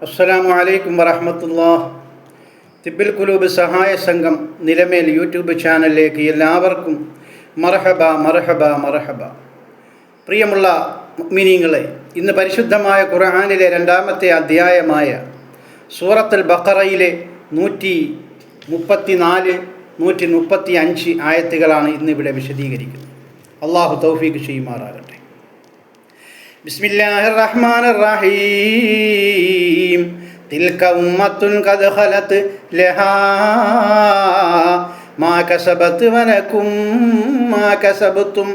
അസ്സലാമു അലൈക്കും വറഹ്മത്തുള്ളാഹി. തിബ്ബിൽ ഖുലൂബ് സഹായ സംഘം നിലമേൽ യൂട്യൂബ് ചാനലിലേക്ക് എല്ലാവർക്കും മർഹബ മർഹബ മർഹബ. പ്രിയമുള്ള മുഅ്മിനീങ്ങളെ, ഇന്ന് പരിശുദ്ധമായ ഖുർആനിലെ രണ്ടാമത്തെ അധ്യായമായ സൂറത്തുൽ ബഖറയിലെ 134, 135 ആയത്തുകളാണ് ഇന്നിവിടെ വിശദീകരിക്കുന്നത്. അള്ളാഹു തൗഫീഖ് ചെയ്യുമാറാകട്ടെ. ബിസ്മില്ലാഹിർ റഹ്മാനിർ റഹീം. തിൽക ഉമ്മത്തുൻ ഖദ് ഖലത് ലഹാ മാ കസബത് വലക്കും മാ കസബതും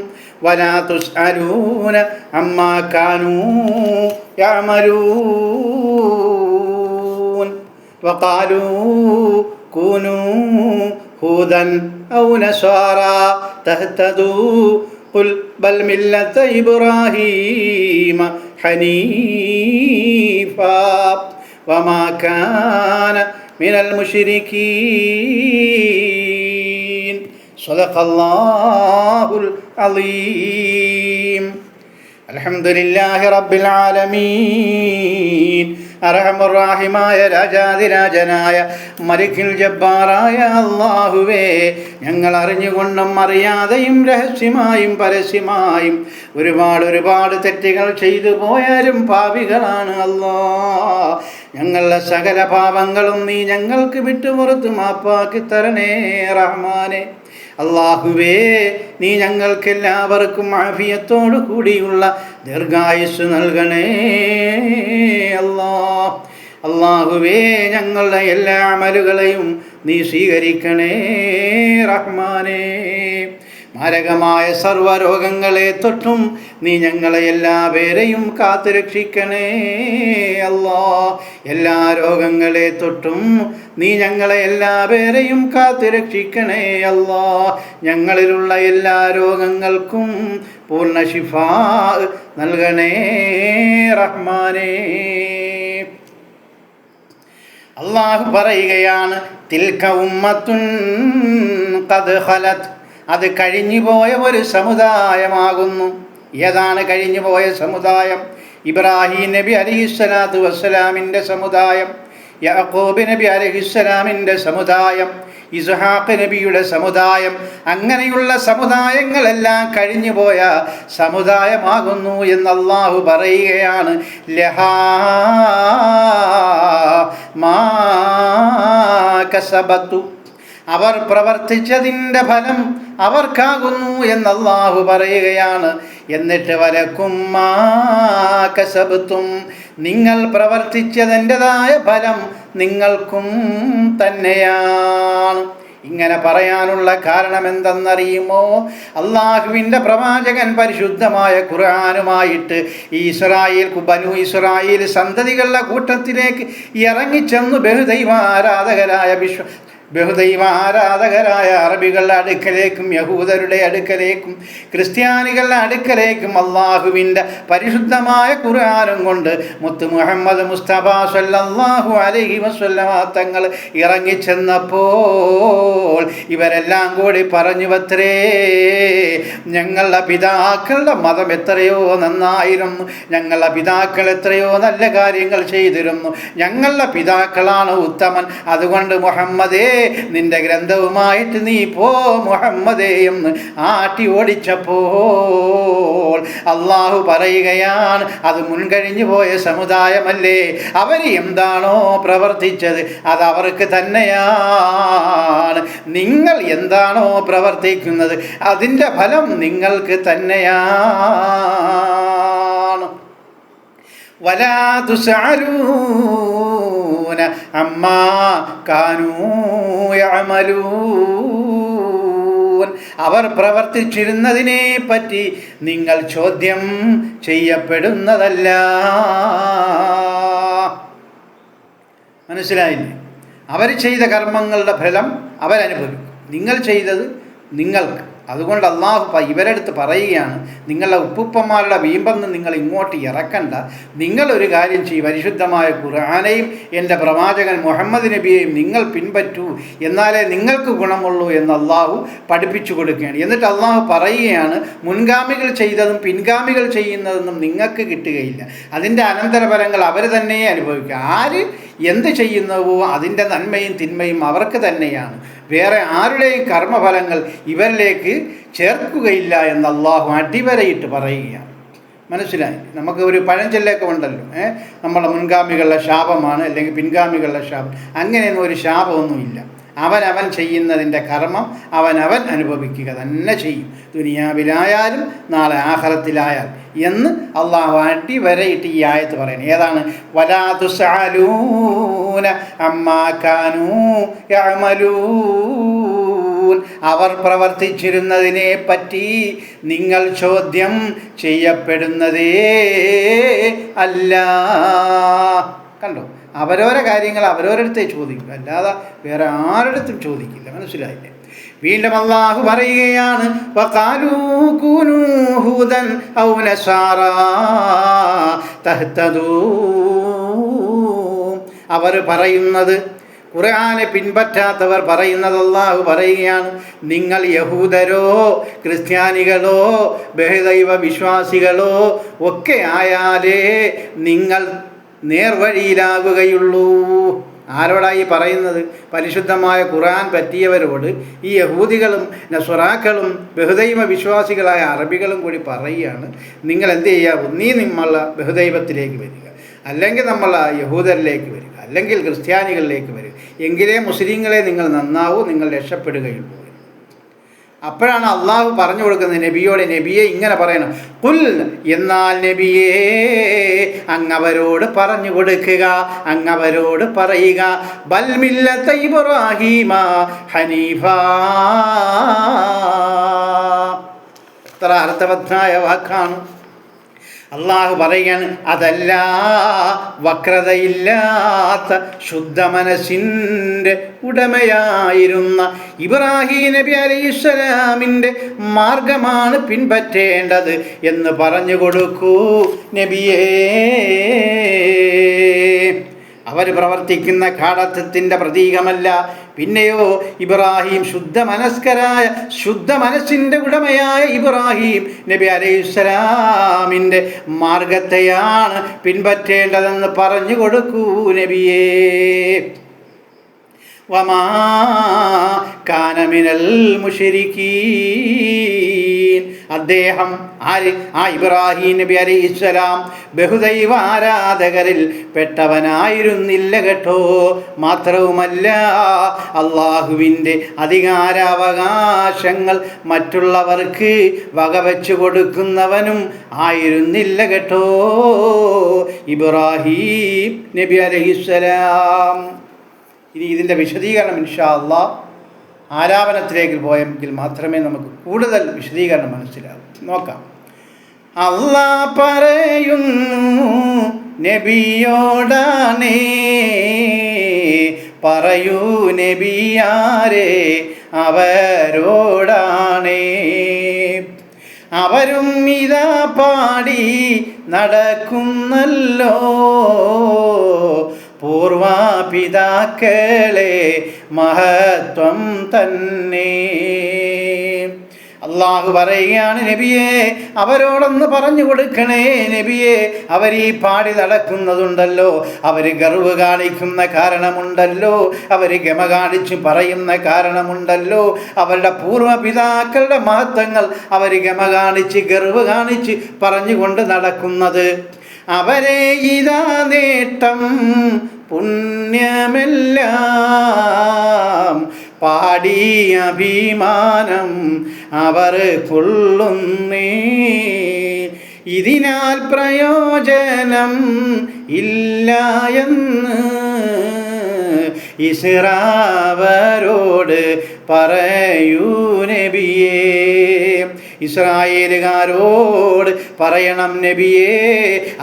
വലാ തുസ്അലൂന അമ്മാ കാനൂ യഅമലൂൻ. വഖാലൂ കൂനൂ ഹൂദൻ ഔ നസാറാ തഹ്തദൂ ഖുൽ ബൽ മില്ലത ഇബ്രാഹീമ ഹനീഫാ വമാ കാന മിനൽ മുശ്രികീൻ. സദഖല്ലാഹുൽ അലീം. അൽഹംദുലില്ലാഹി റബ്ബിൽ ആലമീൻ. അർഹമുർറാഹിമായ രാജാതിരാജനായ മലിക്കുൽ ജബ്ബാറായ അല്ലാഹുവേ, ഞങ്ങൾ അറിഞ്ഞുകൊണ്ടും അറിയാതെയും രഹസ്യമായും പരസ്യമായും ഒരുപാട് തെറ്റുകൾ ചെയ്തു പോയാലും പാപികളാണ് അല്ലാഹ്. ഞങ്ങളുടെ സകല പാപങ്ങളും നീ ഞങ്ങൾക്ക് വിട്ടുപുറത്ത് മാപ്പാക്കി തരണേ റഹ്മാനെ. അല്ലാഹുവേ, നീ ഞങ്ങൾക്കെല്ലാവർക്കും ആഫിയത്തോടു കൂടിയുള്ള ദീർഘായുസ്സ് നൽകണേ അല്ലാഹ്. അല്ലാഹുവേ, ഞങ്ങളുടെ എല്ലാ അമലുകളെയും നീ സ്വീകരിക്കണേ റഹ്മാനേ. മാരകമായ സർവ്വരോഗങ്ങളെ തൊട്ടും നീ ഞങ്ങളെ എല്ലാവരെയും കാത്തുരക്ഷിക്കണേ അല്ലാഹ്. എല്ലാ രോഗങ്ങളെ തൊട്ടും നീ ഞങ്ങളെ എല്ലാവരെയും കാത്തുരക്ഷിക്കണേ അല്ലാഹ്. ഞങ്ങളിലുള്ള എല്ലാ രോഗങ്ങൾക്കും പൂർണ്ണ ശിഫാ നൽകണേ റഹ്മാനേ. അല്ലാഹു പറയുകയാണ്, തിൽക ഉമ്മത്തുൻ ഖദ് ഖലത്. അത് കഴിഞ്ഞുപോയ ഒരു സമുദായമാകുന്നു. ഏതാണ് കഴിഞ്ഞുപോയ സമുദായം? ഇബ്രാഹിം നബി അലൈഹിസ്സലാത്തു വസ്സലാമിൻ്റെ സമുദായം, യാക്കൂബ് നബി അലൈഹിസ്സലാമിൻ്റെ സമുദായം, ഇസ്ഹാഖ് നബിയുടെ സമുദായം. അങ്ങനെയുള്ള സമുദായങ്ങളെല്ലാം കഴിഞ്ഞുപോയ സമുദായമാകുന്നു എന്ന് അല്ലാഹു പറയുകയാണ്. ലഹാ മാ കസബതു. അവർ പ്രവർത്തിച്ചതിൻ്റെ ഫലം അവർക്കാകുന്നു എന്ന് അല്ലാഹു പറയുകയാണ്. എന്നിട്ട് വലക്കും മാ കസബതും. നിങ്ങൾ പ്രവർത്തിച്ചതിൻ്റെതായ ഫലം നിങ്ങൾക്കും തന്നെയാണ്. ഇങ്ങനെ പറയാനുള്ള കാരണം എന്തെന്നറിയുമോ? അള്ളാഹുവിൻ്റെ പ്രവാചകൻ പരിശുദ്ധമായ ഖുർആനുമായിട്ട് ബനു ഇസ്രായേൽ സന്തതികളുടെ കൂട്ടത്തിലേക്ക് ഇറങ്ങിച്ചെന്നു ബഹുദൈവ ആരാധകരായ അറബികളുടെ അടുക്കലേക്കും യഹൂദരുടെ അടുക്കലേക്കും ക്രിസ്ത്യാനികളുടെ അടുക്കലേക്കും അള്ളാഹുവിൻ്റെ പരിശുദ്ധമായ ഖുർആനും കൊണ്ട് മുത്ത് മുഹമ്മദ് മുസ്തഫ സല്ലല്ലാഹു അലൈഹി വസല്ലമ തങ്ങൾ ഇറങ്ങിച്ചെന്നപ്പോൾ ഇവരെല്ലാം കൂടി പറഞ്ഞുവത്രേ, ഞങ്ങളുടെ പിതാക്കളുടെ മതം എത്രയോ നന്നായിരുന്നു, ഞങ്ങളുടെ പിതാക്കൾ എത്രയോ നല്ല കാര്യങ്ങൾ ചെയ്തിരുന്നു, ഞങ്ങളുടെ പിതാക്കളാണ് ഉത്തമൻ, അതുകൊണ്ട് മുഹമ്മദേ നിന്റെ ഗ്രന്ഥവുമായിട്ട് നീ പോ മുഹമ്മദേ എന്ന് ആട്ടി ഓടിച്ചപ്പോൾ അള്ളാഹു പറയുകയാണ്, അത് മുൻകഴിഞ്ഞു പോയ സമുദായമല്ലേ. അവർ എന്താണോ പ്രവർത്തിച്ചത് അത് അവർക്ക് തന്നെയാണ്. നിങ്ങൾ എന്താണോ പ്രവർത്തിക്കുന്നത് അതിൻ്റെ ഫലം നിങ്ങൾക്ക് തന്നെയാണ്. വലാ തുസ്അലൂന അമ്മാ കാനൂ യഅമലൂൻ. അവർ പ്രവർത്തിച്ചിരുന്നതിനെ പറ്റി നിങ്ങൾ ചോദ്യം ചെയ്യപ്പെടുന്നതല്ല. മനസ്സിലായില്ലേ? അവർ ചെയ്ത കർമ്മങ്ങളുടെ ഫലം അവരനുഭവിക്കും. നിങ്ങൾ ചെയ്തത് നിങ്ങൾക്ക്, അതുകൊണ്ട് അള്ളാഹു ഇവരെടുത്ത് പറയുകയാണ്, നിങ്ങളുടെ ഉപ്പുപ്പന്മാരുടെ വീമ്പെന്ന് നിങ്ങൾ ഇങ്ങോട്ട് ഇറക്കണ്ട. നിങ്ങളൊരു കാര്യം ചെയ്യും, പരിശുദ്ധമായ ഖുർആനെയും എൻ്റെ പ്രവാചകൻ മുഹമ്മദ് നബിയെയും നിങ്ങൾ പിൻപറ്റൂ, എന്നാലേ നിങ്ങൾക്ക് ഗുണമുള്ളൂ എന്ന് അള്ളാഹു പഠിപ്പിച്ചു കൊടുക്കുകയാണ്. എന്നിട്ട് അള്ളാഹു പറയുകയാണ്, മുൻഗാമികൾ ചെയ്തതും പിൻഗാമികൾ ചെയ്യുന്നതൊന്നും നിങ്ങൾക്ക് കിട്ടുകയില്ല. അതിൻ്റെ അനന്തരഫലങ്ങൾ അവർ തന്നെ അനുഭവിക്കുക. ആര് എന്ത് ചെയ്യുന്നവോ അതിൻ്റെ നന്മയും തിന്മയും അവർക്ക് തന്നെയാണ്. വേറെ ആരുടെയും കർമ്മഫലങ്ങൾ ഇവരിലേക്ക് ചേർക്കുകയില്ല എന്ന് അള്ളാഹു അടിവരയിട്ട് പറയുകയാണ്. മനസ്സിലായി? നമുക്ക് ഒരു പഴഞ്ചൊല്ലൊക്കെ ഉണ്ടല്ലോ, നമ്മളെ മുൻഗാമികളുടെ ശാപമാണ് അല്ലെങ്കിൽ പിൻഗാമികളുടെ ശാപം. അങ്ങനെയൊന്നും ഒരു ശാപമൊന്നുമില്ല. അവനവൻ ചെയ്യുന്നതിൻ്റെ കർമ്മം അവനവൻ അനുഭവിക്കുക തന്നെ ചെയ്യും, ദുനിയാവിലായാലും നാളെ ആഖിറത്തിലായാലും എന്ന് അള്ളാഹു അടിവരയിട്ട് ഈ ആയത്ത് പറയുന്നത്. ഏതാണ്? വലാ തുസ്അലൂന അമ്മാ കാനൂ യഅമലൂൻ. അവർ പ്രവർത്തിച്ചിരുന്നതിനെ പറ്റി നിങ്ങൾ ചോദ്യം ചെയ്യപ്പെടുന്നതേ അല്ല. കണ്ടോ? അവരോരോ കാര്യങ്ങൾ അവരോരടുത്തേ ചോദിക്കും, അല്ലാതെ വേറെ ആരുടെ ചോദിക്കില്ല. മനസ്സിലായില്ലേ? വീണ്ടും അള്ളാഹു പറയുകയാണ്, വഖാലൂ കൂനൂ ഹൂദൻ ഔ നസാറാ തഹ്തദൂ. അവർ പറയുന്നത്, ഖുർആനെ പിൻപറ്റാത്തവർ പറയുന്നത് അള്ളാഹു പറയുകയാണ്, നിങ്ങൾ യഹൂദരോ ക്രിസ്ത്യാനികളോ ബഹുദൈവ വിശ്വാസികളോ ഒക്കെ ആയാലേ നിങ്ങൾ നേർവഴിയിലാകുകയുള്ളൂ. ആരോടായി പറയുന്നത്? പരിശുദ്ധമായ ഖുർആൻ പറ്റിയവരോട് ഈ യഹൂദികളും നസ്വറാക്കളും ബഹുദൈവ വിശ്വാസികളായ അറബികളും കൂടി പറയുകയാണ്, നിങ്ങൾ എന്ത് ചെയ്യുക? നീ നമ്മളെ ബഹുദൈവത്തിലേക്ക് വരിക, അല്ലെങ്കിൽ നമ്മളെ യഹൂദരിലേക്ക് വരിക, അല്ലെങ്കിൽ ക്രിസ്ത്യാനികളിലേക്ക് വരിക. എങ്കിലേ മുസ്ലിങ്ങളെ നിങ്ങൾ നന്നാവൂ, നിങ്ങൾ രക്ഷപ്പെടുകയുള്ളൂ. അപ്പോഴാണ് അള്ളാഹു പറഞ്ഞു കൊടുക്കുന്നത് നബിയോടെ, നബിയെ ഇങ്ങനെ പറയണം, ഖുൽ, എന്നാൽ നബിയേ അങ്ങവരോട് പറഞ്ഞു കൊടുക്കുക, അങ്ങവരോട് പറയുക, ബൽ മില്ലത ഇബ്രാഹീമ ഹനീഫാ. എത്ര അർത്ഥവത്തായ വാക്കാണ്! അള്ളാഹു പറയുകയാണ്, അതല്ല, വക്രതയില്ലാത്ത ശുദ്ധ മനസ്സിൻ്റെ ഉടമയായിരുന്ന ഇബ്രാഹിം നബി അലൈഹിസ്സലാമിൻ്റെ മാർഗമാണ് പിൻപറ്റേണ്ടത് എന്ന് പറഞ്ഞു കൊടുക്കൂ നബിയേ. അവർ പ്രവർത്തിക്കുന്ന കാടത്വത്തിൻ്റെ പ്രതീകമല്ല. പിന്നെയോ ഇബ്രാഹിം ശുദ്ധ മനസ്സിൻ്റെ ഉടമയായ ഇബ്രാഹിം നബി അലൈഹിസ്സലാമിൻ്റെ മാർഗത്തെയാണ് പിൻപറ്റേണ്ടതെന്ന് പറഞ്ഞു കൊടുക്കൂ നബിയേ. വമാ കാന മിനൽ മുശ്രിക്കീൻ. അദ്ദേഹം ആര്? ആ ഇബ്രാഹിം നബി അലൈഹിസ്സലാം ബഹുദൈവ ആരാധകരിൽ പെട്ടവനായിരുന്നില്ല കേട്ടോ. മാത്രവുമല്ല, അള്ളാഹുവിൻ്റെ അധികാരാവകാശങ്ങൾ മറ്റുള്ളവർക്ക് വകവെച്ചു കൊടുക്കുന്നവനും ആയിരുന്നില്ല കേട്ടോ ഇബ്രാഹിം നബി അലൈഹിസ്സലാം. ഇനി ഇതിൻ്റെ വിശദീകരണം ഇൻഷാ അല്ലാഹ് ആലാപനത്തിലേക്ക് പോയെങ്കിൽ മാത്രമേ നമുക്ക് കൂടുതൽ വിശദീകരണം മനസ്സിലാവൂ. നോക്കാം. അല്ലാഹ് പറയുന്നു നബിയോടാണേ, പറയൂ നബിയാരെ അവരോടാണേ. അവരും ഇതാ പാടി നടക്കുന്നല്ലോ പൂർവപിതാക്കളെ മഹത്വം തന്നെ. അള്ളാഹു പറയുകയാണ്, നബിയെ അവരോടൊന്ന് പറഞ്ഞു കൊടുക്കണേ നബിയെ. അവർ ഈ പാടി നടക്കുന്നതുണ്ടല്ലോ, അവർ ഗർവ് കാണിക്കുന്ന കാരണമുണ്ടല്ലോ, അവർ ഗമ കാണിച്ച് പറയുന്ന കാരണമുണ്ടല്ലോ, അവരുടെ പൂർവ്വപിതാക്കളുടെ മഹത്വങ്ങൾ അവർ ഗമ കാണിച്ച് ഗർവ് കാണിച്ച് പറഞ്ഞുകൊണ്ട് നടക്കുന്നത്. അവരെ ഇതാ നേട്ടം പുണ്യമെല്ലാം പാടി അഭിമാനം അവർ കൊള്ളുന്നേ. ഇതിനാൽ പ്രയോജനം ഇല്ല എന്ന് ഇസ്രാവരോട് പറയൂ നബിയേ. ഇസ്രായേലുകാരോട് പറയണം നബിയേ,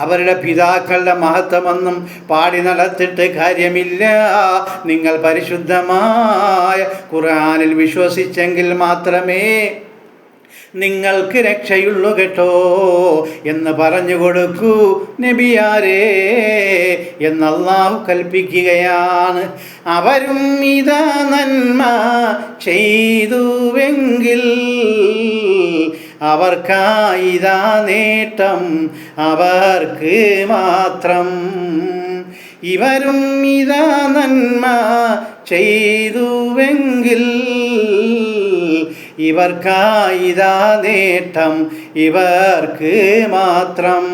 അവരുടെ പിതാക്കളുടെ മഹത്വമൊന്നും പാടി നടത്തിയിട്ട് കാര്യമില്ല. നിങ്ങൾ പരിശുദ്ധമായ ഖുർആനിൽ വിശ്വസിച്ചെങ്കിൽ മാത്രമേ നിങ്ങൾക്ക് രക്ഷയുള്ളൂ കേട്ടോ എന്ന് പറഞ്ഞു കൊടുക്കൂ നബിയാരേ എന്ന് അല്ലാഹു കൽപ്പിക്കുകയാണ്. അവരും ഇതാ നന്മ ചെയ്തുവെങ്കിൽ അവർക്കായിതാ നേട്ടം അവർക്ക് മാത്രം. ഇവരും ഇതാ നന്മ ചെയ്തുവെങ്കിൽ ഇവർക്കായിതാ നേട്ടം ഇവർക്ക് മാത്രം.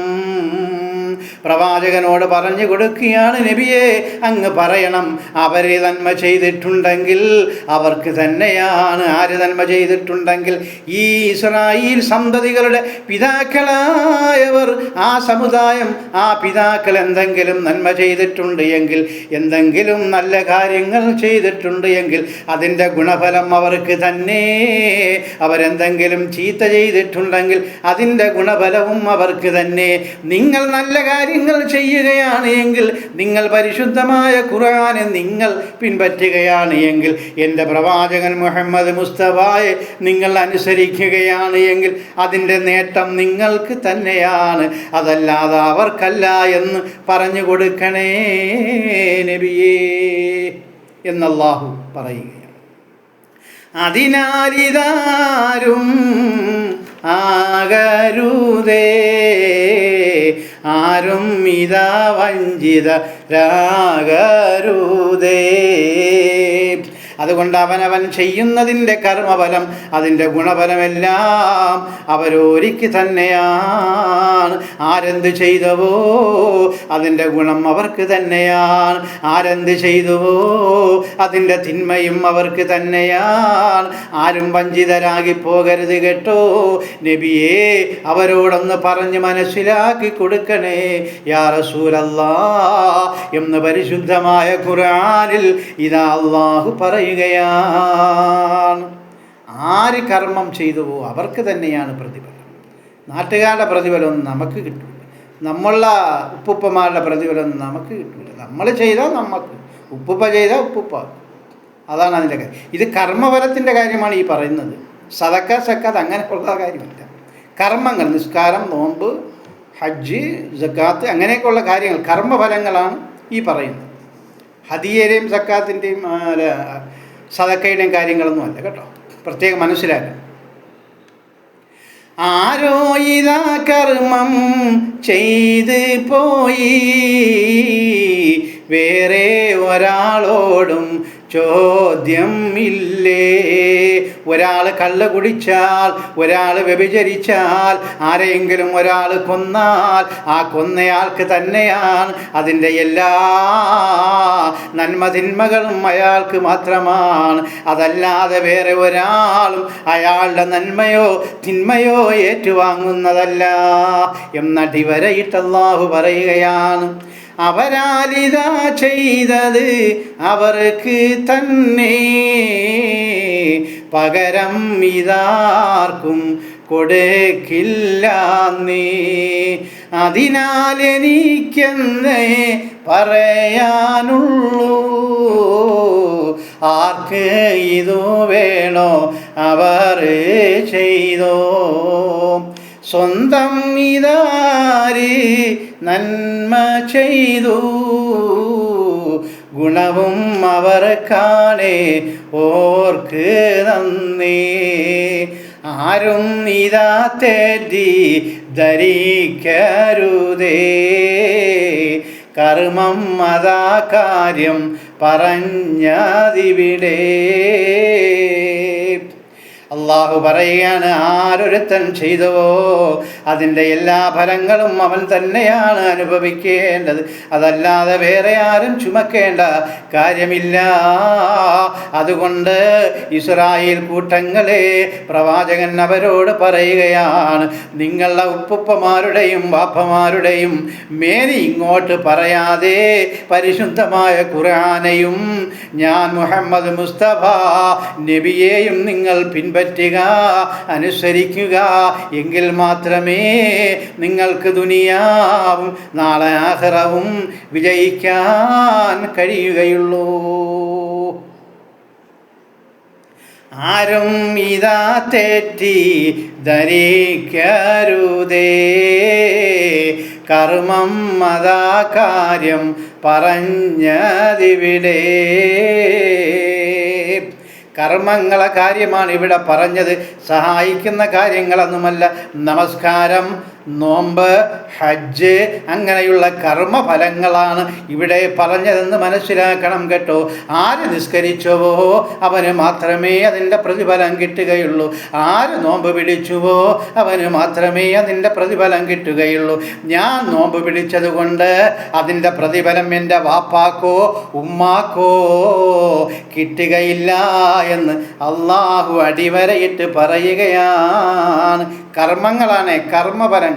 പ്രവാചകനോട് പറഞ്ഞു കൊടുക്കുകയാണ്, നബിയെ അങ്ങ് പറയണം, അവരെ നന്മ ചെയ്തിട്ടുണ്ടെങ്കിൽ അവർക്ക് തന്നെയാണ്. ആര് നന്മ ചെയ്തിട്ടുണ്ടെങ്കിൽ? ഈ ഇസ്രായേൽ സന്തതികളുടെ പിതാക്കളായവർ, ആ സമുദായം, ആ പിതാക്കൾ എന്തെങ്കിലും നന്മ ചെയ്തിട്ടുണ്ട് എങ്കിൽ, എന്തെങ്കിലും നല്ല കാര്യങ്ങൾ ചെയ്തിട്ടുണ്ട് എങ്കിൽ അതിൻ്റെ ഗുണഫലം അവർക്ക് തന്നെ. അവരെന്തെങ്കിലും ചീത്ത ചെയ്തിട്ടുണ്ടെങ്കിൽ അതിൻ്റെ ഗുണഫലവും അവർക്ക് തന്നെ. നിങ്ങൾ നല്ല കാര്യങ്ങൾ ചെയ്യുകയാണ് എങ്കിൽ, നിങ്ങൾ പരിശുദ്ധമായ ഖുർആനെ നിങ്ങൾ പിൻപറ്റുകയാണ് എങ്കിൽ, എൻ്റെ പ്രവാചകൻ മുഹമ്മദ് മുസ്തഫയെ നിങ്ങൾ അനുസരിക്കുകയാണ് എങ്കിൽ അതിൻ്റെ നേട്ടം നിങ്ങൾക്ക് തന്നെയാണ്, അതല്ലാതെ അവർക്കല്ല എന്ന് പറഞ്ഞു കൊടുക്കണേ നബിയേ എന്നല്ലാഹു പറയുകയാണ്. അതിനാലിതാരും ആകരുതേ, ആരും ഇതാ വഞ്ചിതരാകരുതേ. അതുകൊണ്ട് അവനവൻ ചെയ്യുന്നതിൻ്റെ കർമ്മഫലം, അതിൻ്റെ ഗുണഫലമെല്ലാം അവരോരിക്ക് തന്നെയാണ്. ആരെന്ത് ചെയ്തവോ അതിൻ്റെ ഗുണം അവർക്ക് തന്നെയാണ്. ആരെന്ത് ചെയ്തുവോ അതിൻ്റെ തിന്മയും അവർക്ക് തന്നെയാണ്. ആരും വഞ്ചിതരാകി പോകരുത് കേട്ടോ നബിയേ. അവരോടൊന്ന് പറഞ്ഞ് മനസ്സിലാക്കി കൊടുക്കണേ യാ റസൂലല്ലാഹ് എന്ന് പരിശുദ്ധമായ ഖുർആനിൽ ഇതാ അല്ലാഹു പറയുകയാണ്. ആര് കർമ്മം ചെയ്തുവോ അവർക്ക് തന്നെയാണ് പ്രതിഫലം. നാട്ടുകാരുടെ പ്രതിഫലമൊന്നും നമുക്ക് കിട്ടില്ല, നമ്മളുടെ ഉപ്പുപ്പമാരുടെ പ്രതിഫലമൊന്നും നമുക്ക് കിട്ടില്ല. നമ്മൾ ചെയ്താൽ നമുക്ക്, ഉപ്പുപ്പ ചെയ്താൽ ഉപ്പുപ്പ. അതാണ് അതിൻ്റെ കാര്യം. ഇത് കർമ്മഫലത്തിൻ്റെ കാര്യമാണ് ഈ പറയുന്നത്. സദക്ക സക്കാത്ത് അങ്ങനെയുള്ള കാര്യമില്ല. കർമ്മങ്ങൾ, നിസ്കാരം, നോമ്പ്, ഹജ്ജ്, സക്കാത്ത്, അങ്ങനെയൊക്കെയുള്ള കാര്യങ്ങൾ കർമ്മഫലങ്ങളാണ് ഈ പറയുന്നത്. ഹദിയയുടെയും സക്കാത്തിൻ്റെയും സദക്കയുടെയും കാര്യങ്ങളൊന്നും അല്ല കേട്ടോ, പ്രത്യേകം മനസ്സിലാക്കണം. ആരോ ഇതാ കർമ്മം ചെയ്ത് പോയി, വേറെ ഒരാളോടും ചോദ്യം ഇല്ലേ. ഒരാൾ കള്ള് കുടിച്ചാൽ, ഒരാൾ വ്യഭിചരിച്ചാൽ, ആരെങ്കിലും ഒരാൾ കൊന്നാൽ ആ കൊന്നയാൾക്ക് തന്നെയാണ് അതിൻ്റെ എല്ലാ നന്മതിന്മകളും അയാൾക്ക് മാത്രമാണ്. അതല്ലാതെ വേറെ ഒരാളും അയാളുടെ നന്മയോ തിന്മയോ ഏറ്റുവാങ്ങുന്നതല്ല എന്നടിവരയിട്ട് അല്ലാഹു പറയുകയാണ്. അവരാലിതാ ചെയ്തത് അവർക്ക് തന്നെ, പകരം ഇതാർക്കും കൊടുക്കില്ല നീ. അതിനാൽ എനിക്കെന്നേ പറയാനുള്ളൂ, ആർക്ക് ഇതു വേണോ അവർ ചെയ്തോ. സ്വന്തം ഇതാര് നന്മ ചെയ്തു, ഗുണവും അവർക്കാണേ ഓർക്ക് നന്ദി. ആരും ഇതാ തെറ്റി ധരിക്കരുതേ, കർമ്മം അതാ കാര്യം പറഞ്ഞതിവിടെ. അള്ളാഹു പറയുകയാണ്, ആരൊരുത്തൻ ചെയ്തുവോ അതിൻ്റെ എല്ലാ ഫലങ്ങളും അവൻ തന്നെയാണ് അനുഭവിക്കേണ്ടത്, അതല്ലാതെ വേറെ ആരും ചുമക്കേണ്ട കാര്യമില്ല. അതുകൊണ്ട് ഇസ്രായേൽ കൂട്ടങ്ങളെ പ്രവാചകൻ അവരോട് പറയുകയാണ്, നിങ്ങളുടെ ഉപ്പുപ്പമാരുടെയും വാപ്പമാരുടെയും മേനി ഇങ്ങോട്ട് പറയാതെ പരിശുദ്ധമായ ഖുർആനെയും ഞാൻ മുഹമ്മദ് മുസ്തഫ നബിയെയും നിങ്ങൾ പിൻപറ്റുക, അനുസരിക്കുക. എങ്കിൽ മാത്രമേ നിങ്ങൾക്ക് ദുനിയാവും നാളെ ആഖിറവും വിജയിക്കാൻ കഴിയുകയുള്ളൂ. ആരും ഇതാ തെറ്റി ധരിക്കരുതേ. കർമ്മം അതാ കാര്യം പറഞ്ഞതിവിടെ. കർമ്മങ്ങളെ കാര്യമാണ് ഇവിടെ പറഞ്ഞത്, സഹായിക്കുന്ന കാര്യങ്ങളൊന്നുമല്ല. നമസ്കാരം, നോമ്പ്, ഹജ്ജ് അങ്ങനെയുള്ള കർമ്മഫലങ്ങളാണ് ഇവിടെ പറഞ്ഞതെന്ന് മനസ്സിലാക്കണം കേട്ടോ. ആര് നിസ്കരിച്ചുവോ അവന് മാത്രമേ അതിൻ്റെ പ്രതിഫലം കിട്ടുകയുള്ളൂ. ആര് നോമ്പ് പിടിച്ചുവോ അവന് മാത്രമേ അതിൻ്റെ പ്രതിഫലം കിട്ടുകയുള്ളൂ. ഞാൻ നോമ്പ് പിടിച്ചതുകൊണ്ട് അതിൻ്റെ പ്രതിഫലം എൻ്റെ വാപ്പാക്കോ ഉമ്മാക്കോ കിട്ടുകയില്ല എന്ന് അള്ളാഹു അടിവരയിട്ട് പറയുകയാണ്. കർമ്മങ്ങളാണ് കർമ്മഫലങ്ങൾ.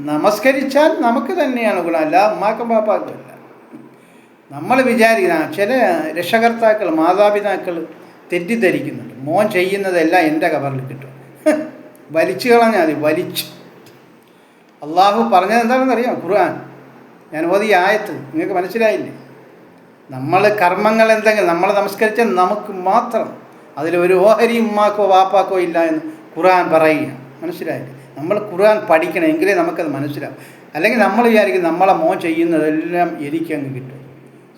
നമസ്കരിച്ചാൽ നമുക്ക് തന്നെയാണ് ഗുണം, അല്ല ഉമ്മാക്കും പാപ്പാക്കും അല്ല. നമ്മൾ വിചാരിക്കുന്ന ചില രക്ഷകർത്താക്കൾ, മാതാപിതാക്കൾ തെറ്റിദ്ധരിക്കുന്നുണ്ട്. മോൻ ചെയ്യുന്നതെല്ലാം എൻ്റെ കവറിൽ കിട്ടും. വലിച്ചു കളഞ്ഞാൽ മതി, വലിച്ച്. അള്ളാഹു പറഞ്ഞത് എന്താണെന്ന് അറിയാം? ഖുർആൻ ഞാൻ ഓതിയ ആയത്ത് നിങ്ങൾക്ക് മനസ്സിലായില്ലേ? നമ്മൾ കർമ്മങ്ങൾ എന്തെങ്കിലും നമ്മൾ നമസ്കരിച്ചാൽ നമുക്ക് മാത്രം അതിലൊരു ഓഹരി ഉമ്മാക്കോ വാപ്പാക്കോ ഇല്ല എന്ന് ഖുർആൻ പറയുക. മനസ്സിലായില്ലേ? നമ്മൾ ഖുർആൻ പഠിക്കണം, എങ്കിലേ നമുക്കത് മനസ്സിലാവും. അല്ലെങ്കിൽ നമ്മൾ വിചാരിക്കും നമ്മളെ മോൻ ചെയ്യുന്നതെല്ലാം എനിക്കങ്ങ് കിട്ടും.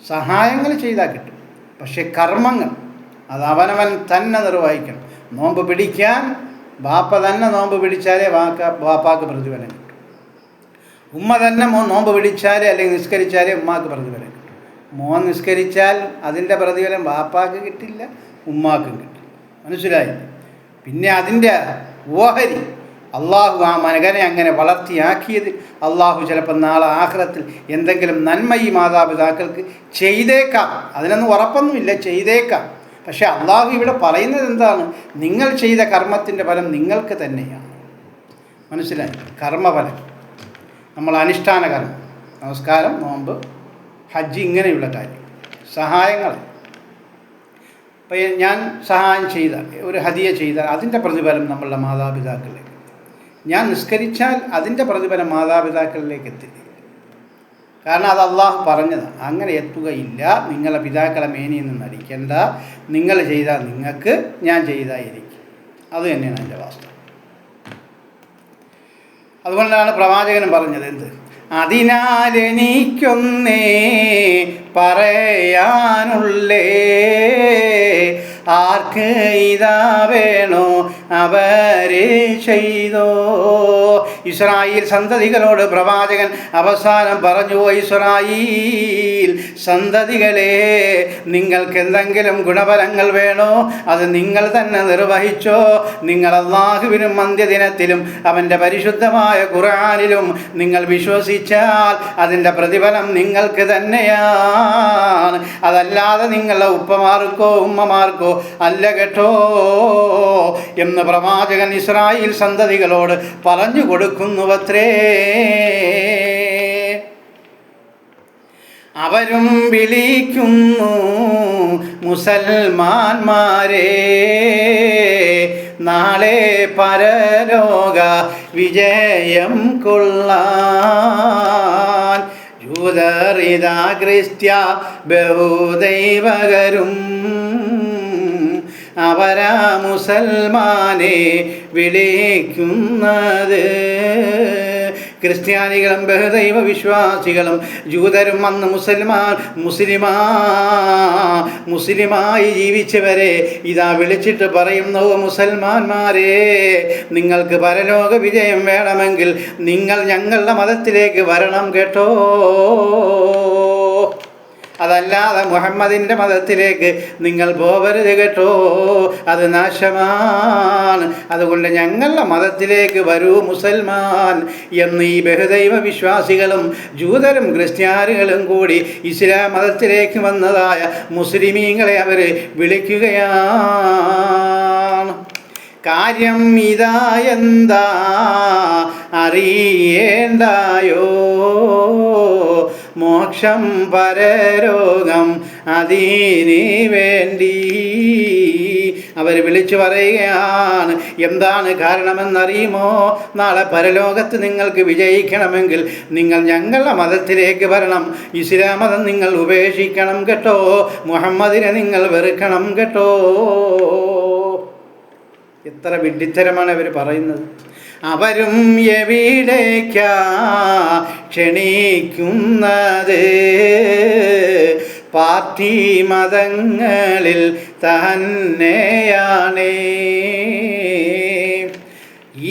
സഹായങ്ങൾ ചെയ്താൽ കിട്ടും, പക്ഷേ കർമ്മങ്ങൾ അത് അവനവൻ തന്നെ നിർവഹിക്കണം. നോമ്പ് പിടിക്കാൻ ബാപ്പ തന്നെ നോമ്പ് പിടിച്ചാലേ ബാപ്പാക്ക് പ്രതിഫലം കിട്ടും. ഉമ്മ തന്നെ നോമ്പ് പിടിച്ചാലേ അല്ലെങ്കിൽ നിസ്കരിച്ചാലേ ഉമ്മാക്ക് പ്രതിഫലം കിട്ടും. മോൻ നിസ്കരിച്ചാൽ അതിൻ്റെ പ്രതിഫലം ബാപ്പാക്ക് കിട്ടില്ല, ഉമ്മാക്കും കിട്ടില്ല. മനസ്സിലായി? പിന്നെ അതിൻ്റെ ഓഹരി അള്ളാഹു ആ മകനെ അങ്ങനെ വളർത്തിയാക്കിയത് അള്ളാഹു ചിലപ്പോൾ നാളെ ആഖിറത്തിൽ എന്തെങ്കിലും നന്മ ഈ മാതാപിതാക്കൾക്ക് ചെയ്തേക്കാം. അതിനൊന്നും ഉറപ്പൊന്നുമില്ല, ചെയ്തേക്കാം. പക്ഷേ അള്ളാഹു ഇവിടെ പറയുന്നത് എന്താണ്? നിങ്ങൾ ചെയ്ത കർമ്മത്തിൻ്റെ ഫലം നിങ്ങൾക്ക് തന്നെയാണ്. മനസ്സിലായി? കർമ്മഫലം, നമ്മൾ അനുഷ്ഠാന കർമ്മം, നമസ്കാരം, നോമ്പ്, ഹജ്ജ് ഇങ്ങനെയുള്ള കാര്യം, സഹായങ്ങൾ. അപ്പോൾ ഞാൻ സഹായം ചെയ്താൽ, ഒരു ഹദിയ ചെയ്താൽ അതിൻ്റെ പ്രതിഫലം നമ്മളുടെ മാതാപിതാക്കളിലേക്ക്, ഞാൻ നിസ്കരിച്ചാൽ അതിൻ്റെ പ്രതിഫലം മാതാപിതാക്കളിലേക്ക് എത്തില്ല. കാരണം അത് അള്ളാഹു പറഞ്ഞതാണ്. അങ്ങനെ എത്തുകയില്ല. നിങ്ങളെ പിതാക്കളെ മേനിയിൽ നിന്ന് നടിക്കേണ്ട. നിങ്ങൾ ചെയ്താൽ നിങ്ങൾക്ക്, ഞാൻ ചെയ്താൽ എനിക്ക്. അത് തന്നെയാണ് എൻ്റെ വാസ്തവം. അതുകൊണ്ടാണ് പ്രവാചകനും പറഞ്ഞത് എന്ത്? അതിനാൽ എനിക്കൊന്നേ പറയാനുള്ളേ, ആർക്ക് ഇതാ വേണോ അവരെ ചെയ്തോ. ഇസ്രായേൽ സന്തതികളോട് പ്രവാചകൻ അവസാനം പറഞ്ഞു, ഇസ്രായേൽ സന്തതികളെ, നിങ്ങൾക്ക് എന്തെങ്കിലും ഗുണഫലങ്ങൾ വേണോ അത് നിങ്ങൾ തന്നെ നിർവഹിച്ചോ. നിങ്ങൾ അല്ലാഹുവിനും അന്ത്യദിനത്തിലും അവൻ്റെ പരിശുദ്ധമായ ഖുർആനിലും നിങ്ങൾ വിശ്വസിച്ചാൽ അതിൻ്റെ പ്രതിഫലം നിങ്ങൾക്ക് തന്നെയാണ്. അതല്ലാതെ നിങ്ങളുടെ ഉപ്പമാർക്കോ ഉമ്മമാർക്കോ അല്ല കേട്ടോ എന്ന് പ്രവാചകൻ ഇസ്രായേൽ സന്തതികളോട് പറഞ്ഞു കൊടുക്കുന്നുവത്രേ. അവരും വിളിക്കുന്നു മുസൽമാന്മാരെ, നാളെ പരലോക വിജയം കൊള്ളാൻ. ജൂതറിത ക്രിസ്ത്യ ബഹുദൈവകരും അവരാ മുസൽമാനെ വിളിക്കുന്നത്. ക്രിസ്ത്യാനികളും ബഹുദൈവ വിശ്വാസികളും ജൂതരും അന്ന് മുസ്ലിമായി ജീവിച്ചവരെ ഇതാ വിളിച്ചിട്ട് പറയുന്നു, മുസൽമാന്മാരെ, നിങ്ങൾക്ക് പരലോക വിജയം വേണമെങ്കിൽ നിങ്ങൾ ഞങ്ങളുടെ മതത്തിലേക്ക് വരണം കേട്ടോ. അതല്ലാതെ മുഹമ്മദിൻ്റെ മതത്തിലേക്ക് നിങ്ങൾ പോവരുത് കേട്ടോ, അത് നാശമാണ്. അതുകൊണ്ട് ഞങ്ങളുടെ മതത്തിലേക്ക് വരൂ മുസൽമാൻ എന്ന് ഈ ബഹുദൈവ വിശ്വാസികളും ജൂതരും ക്രിസ്ത്യാനികളും കൂടി ഇസ്ലാം മതത്തിലേക്ക് വന്നതായ മുസ്ലിമീങ്ങളെ അവർ വിളിക്കുകയാണ്. കാര്യം ഇതാ എന്താ അറിയേണ്ടായോ, മോക്ഷം പരലോകം അതിന് വേണ്ടി. അവർ വിളിച്ചു പറയുകയാണ്. എന്താണ് കാരണമെന്നറിയുമോ? നാളെ പരലോകത്ത് നിങ്ങൾക്ക് വിജയിക്കണമെങ്കിൽ നിങ്ങൾ ഞങ്ങളുടെ മതത്തിലേക്ക് വരണം. ഇസ്ലാം മതം നിങ്ങൾ ഉപേക്ഷിക്കണം കേട്ടോ, മുഹമ്മദിനെ നിങ്ങൾ വെറുക്കണം കേട്ടോ. എത്ര വിഡ്ഢിത്തരമാണ് അവർ പറയുന്നത്. അവരും എവിടേക്കാ ക്ഷണിക്കുന്നത്? പാർട്ടി മതങ്ങളിൽ തന്നെയാണ്.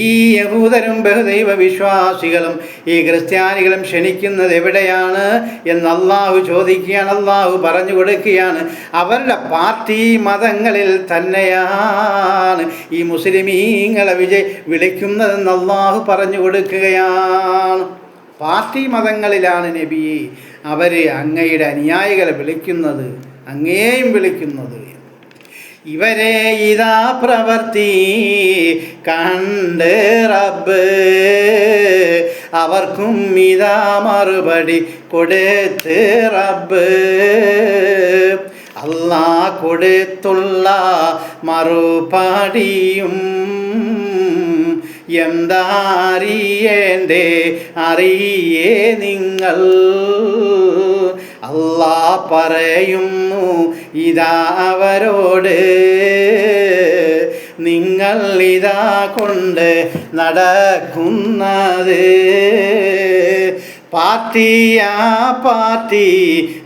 ഈ യഹൂദരും ബഹുദൈവ വിശ്വാസികളും ഈ ക്രിസ്ത്യാനികളും ക്ഷണിക്കുന്നത് എവിടെയാണ് എന്ന് അള്ളാഹു ചോദിക്കുകയാണ്. അള്ളാഹു പറഞ്ഞു കൊടുക്കുകയാണ്, അവരുടെ പാർട്ടി മതങ്ങളിൽ തന്നെയാണ് ഈ മുസ്ലിമീങ്ങളെ വിളിക്കുന്നതെന്ന് അള്ളാഹു പറഞ്ഞു കൊടുക്കുകയാണ്. പാർട്ടി മതങ്ങളിലാണ് നബിയെ അവർ അങ്ങയുടെ അനുയായികളെ വിളിക്കുന്നത്, അങ്ങയെയും വിളിക്കുന്നത്. ഇവരെ ഇതാ പ്രവർത്തി കണ്ട് റബ്ബ് അവർക്കും ഇതാ മറുപടി കൊടുത്ത് റബ്ബ്. അല്ലാഹ് കൊടുത്തുള്ള മറുപടിയും എന്താറിയേണ്ടേ അറിയേ നിങ്ങൾ. അല്ലാഹ് പറയുന്നു ഇതാ അവരോട്, നിങ്ങൾ ഇതാ കൊണ്ട് നടക്കുന്നത് പാർട്ടിയാ പാർട്ടി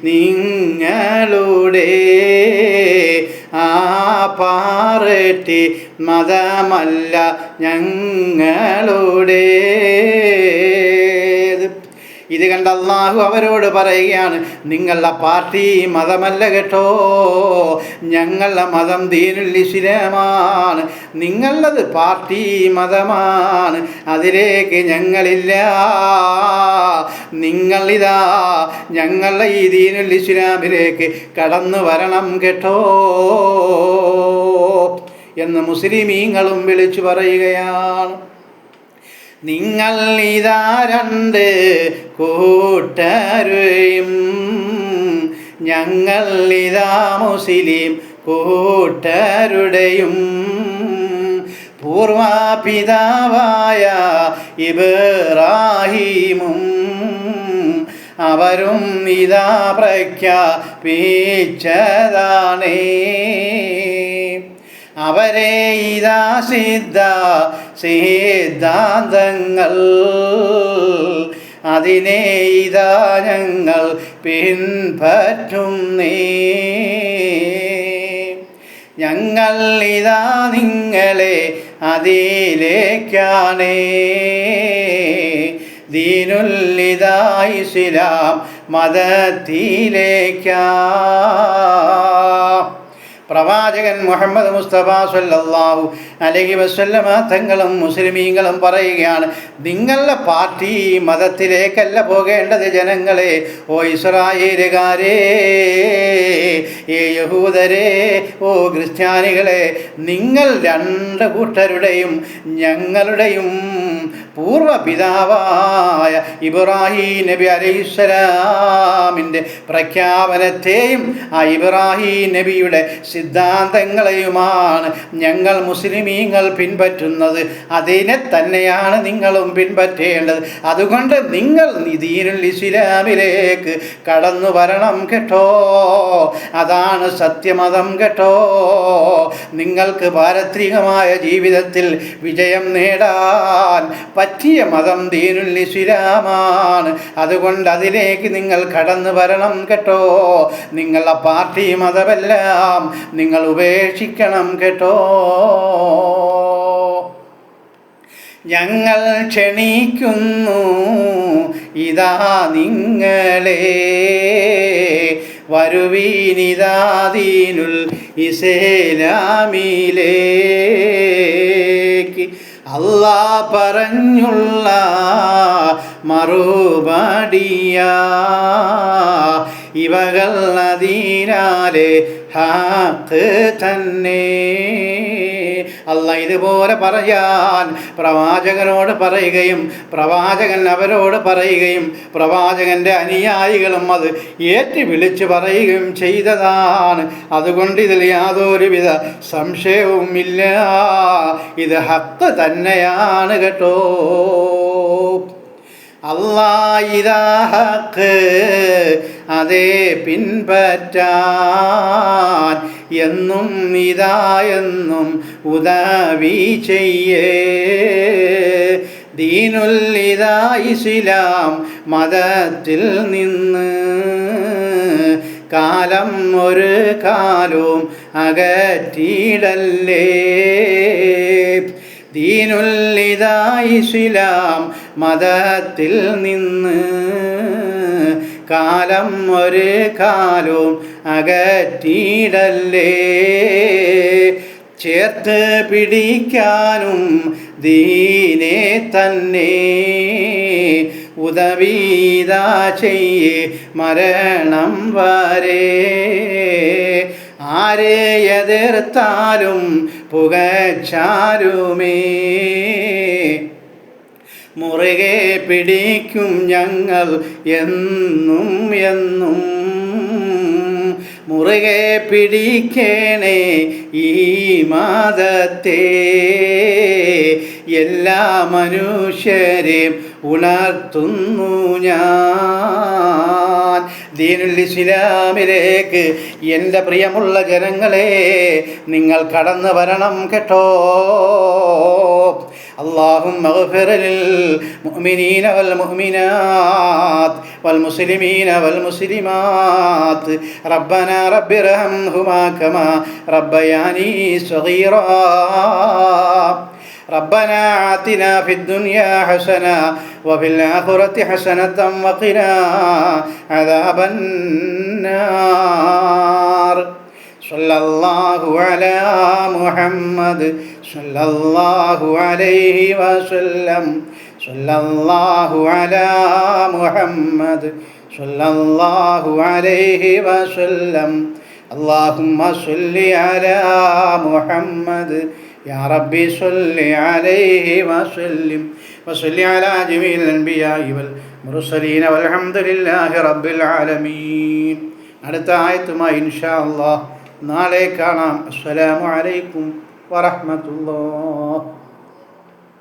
നിങ്ങളുടെ, ആ പാർട്ടി മതമല്ല ഞങ്ങളുടെ. ഇത് കണ്ട അള്ളാഹു അവരോട് പറയുകയാണ്, നിങ്ങളുടെ പാർട്ടി മതമല്ല കേട്ടോ, ഞങ്ങളുടെ മതം ദീനുൽ ഇസ്ലാമാണ്. നിങ്ങളത് പാർട്ടി മതമാണ്, അതിലേക്ക് ഞങ്ങളില്ല. നിങ്ങളിതാ ഞങ്ങളുടെ ഈ ദീനുൽ ഇസ്ലാമിലേക്ക് കടന്നു വരണം കേട്ടോ എന്ന് മുസ്ലിമീങ്ങളും വിളിച്ചു പറയുകയാണ്. നിങ്ങൾ ഇതാ രണ്ട് കൂട്ടരെയും, ഞങ്ങൾ ഇതാ മുസ്ലിം കൂട്ടരുടെയും പൂർവപിതാവായ ഇബ്രാഹീമും അവരും ഇതാ പ്രഖ്യാപിച്ചതാണേ. അവരെ ഇതാ സിദ്ധാന്തങ്ങൾ അതിനെ ഇതാ ഞങ്ങൾ പിൻപറ്റുന്നേ. ഞങ്ങൾ ഇതാ നിങ്ങളെ അതിലേക്കാണേ, ദീനുൽ ഇസ്ലാം മതത്തിലേക്കാ. പ്രവാചകൻ മുഹമ്മദ് മുസ്തഫ സല്ലല്ലാഹു അലൈഹി വസല്ലമ തങ്ങളും മുസ്ലിമീങ്ങളും പറയുകയാണ്, നിങ്ങളുടെ പാർട്ടി മതത്തിലേക്കല്ല പോകേണ്ടത് ജനങ്ങളെ. ഓ ഇസ്രായേലുകാരേ, ഏ യഹൂദരേ, ഓ ക്രിസ്ത്യാനികളെ, നിങ്ങൾ രണ്ട് കൂട്ടരുടെയും ഞങ്ങളുടെയും പൂർവപിതാവായ ഇബ്രാഹീം നബി അലൈഹിസ്സലാമിൻ്റെ പ്രഖ്യാപനത്തെയും ആ ഇബ്രാഹീം നബിയുടെ സിദ്ധാന്തങ്ങളെയുമാണ് ഞങ്ങൾ മുസ്ലിമീങ്ങൾ പിൻപറ്റുന്നത്. അതിനെ തന്നെയാണ് നിങ്ങളും പിൻപറ്റേണ്ടത്. അതുകൊണ്ട് നിങ്ങൾ ദീനുൽ ഇസ്ലാമിലേക്ക് കടന്നു വരണം കേട്ടോ, അതാണ് സത്യമതം കേട്ടോ. നിങ്ങൾക്ക് പാരത്രികമായ ജീവിതത്തിൽ വിജയം നേടാൻ പറ്റിയ മതം ദീനുൽ ഇസ്ലാമാണ്. അതുകൊണ്ട് അതിലേക്ക് നിങ്ങൾ കടന്നു വരണം കേട്ടോ. നിങ്ങളുടെ പാർട്ടി മതമെല്ലാം നിങ്ങൾ ഉപേക്ഷിക്കണം കേട്ടോ. ഞങ്ങൾ ക്ഷണിക്കുന്നു ഇതാ നിങ്ങളെ, വരുവീനിതാ ദീനുൽ ഇസ്ലാമിലേക്ക്. അല്ലാഹ് പറഞ്ഞുള്ള മറുപടിയാ ഇവകൾ അതിനാലെ ഹഖ് തന്നെ. അല്ലാഹ് ഇതുപോലെ പറയാൻ പ്രവാചകനോട് പറയുകയും പ്രവാചകൻ അവരോട് പറയുകയും പ്രവാചകൻ്റെ അനുയായികളും അത് ഏറ്റ് വിളിച്ചു പറയുകയും ചെയ്തതാണ്. അതുകൊണ്ട് ഇതിൽ യാതൊരുവിധ സംശയവുമില്ല, ഇത് ഹഖ് തന്നെയാണ് കേട്ടോ. അല്ലാ ഇതാ ഹക്ക്, അതേ പിൻപറ്റാൻ എന്നും ഇതാ എന്നും ഉദവി ചെയ്യേ. ദീനുൽ ഇതാ ഇസ്ലാം മതത്തിൽ നിന്ന് കാലം ഒരു കാലവും അകറ്റിയിടല്ലേ. ദീനുൽ ഇതാ ഇസ്ലാം മതത്തിൽ നിന്ന് കാലം ഒരു കാലവും അകറ്റിയിടല്ലേ. ചേർത്ത് പിടിക്കാനും ദീനെ തന്നെ ഉദവീതാ ചെയ്യേ മരണം വരെ. ആരെ എതിർത്താലും പുകച്ചാലുമേ മുറുകെ പിടിക്കും ഞങ്ങൾ എന്നും എന്നും. മുറുകെ പിടിക്കണേ ഈ മതത്തെ, എല്ലാ മനുഷ്യരെയും ഉണർത്തുന്നു ഞാൻ. ദീനുൽ ഇസ്ലാമിലേക്ക് എൻ്റെ പ്രിയമുള്ള ജനങ്ങളെ നിങ്ങൾ കടന്നു വരണം കേട്ടോ. اللهم اغفر للمؤمنين والمؤمنات والمسلمين والمسلمات. ربنا رب ارحمهما كما ربياني صغيرا. ربنا آتنا في الدنيا حسنة وفي الآخرة حسنة وقنا عذاب النار. صلى الله على محمد صلى الله عليه وسلم. صلى الله على محمد صلى الله عليه وسلم. اللهم صل على محمد يا ربي صل عليه وسلم وصل على جميع الأنبياء والمرسلين والحمد لله رب العالمين. അടുത്ത ആയത്തുമായി ഇൻഷാ അല്ലാഹ് നാളെ കാണാം. അസ്സലാമു അലൈക്കും വറഹ്മത്തുള്ളാഹി.